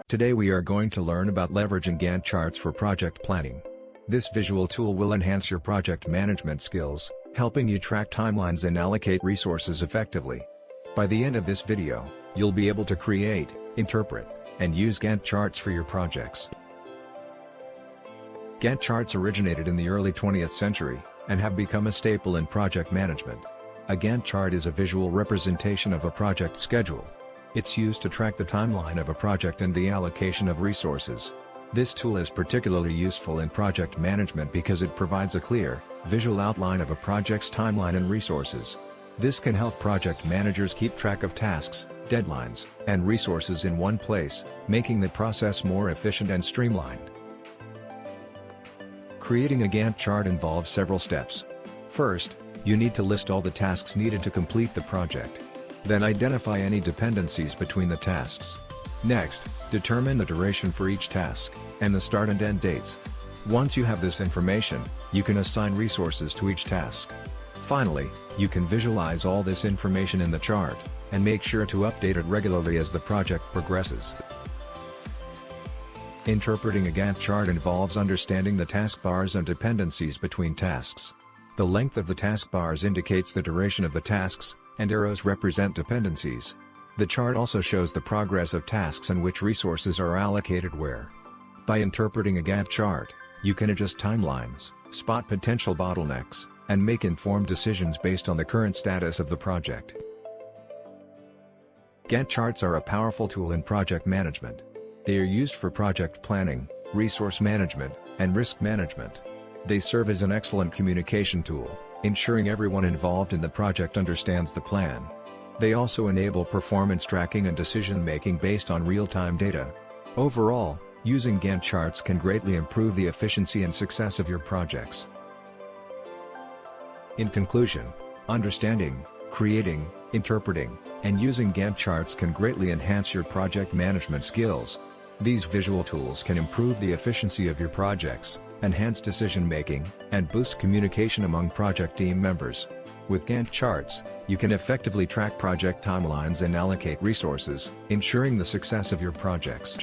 Today we are going to learn about leveraging Gantt charts for project planning. This visual tool will enhance your project management skills, helping you track timelines and allocate resources effectively. By the end of this video, you'll be able to create, interpret, and use Gantt charts for your projects. Gantt charts originated in the early 20th century, and have become a staple in project management. A Gantt chart is a visual representation of a project schedule. It's used to track the timeline of a project and the allocation of resources. This tool is particularly useful in project management because it provides a clear, visual outline of a project's timeline and resources. This can help project managers keep track of tasks, deadlines, and resources in one place, making the process more efficient and streamlined. Creating a Gantt chart involves several steps. First, you need to list all the tasks needed to complete the project. Then identify any dependencies between the tasks. Next, determine the duration for each task, and the start and end dates. Once you have this information, you can assign resources to each task. Finally, you can visualize all this information in the chart, and make sure to update it regularly as the project progresses. Interpreting a Gantt chart involves understanding the taskbars and dependencies between tasks. The length of the taskbars indicates the duration of the tasks, and arrows represent dependencies. The chart also shows the progress of tasks and which resources are allocated where. By interpreting a Gantt chart, you can adjust timelines, spot potential bottlenecks, and make informed decisions based on the current status of the project. Gantt charts are a powerful tool in project management. They are used for project planning, resource management, and risk management. They serve as an excellent communication tool, ensuring everyone involved in the project understands the plan. They also enable performance tracking and decision-making based on real-time data. Overall, using Gantt charts can greatly improve the efficiency and success of your projects. In conclusion, understanding, creating, interpreting, and using Gantt charts can greatly enhance your project management skills. These visual tools can improve the efficiency of your projects, enhance decision-making, and boost communication among project team members. With Gantt charts, you can effectively track project timelines and allocate resources, ensuring the success of your projects.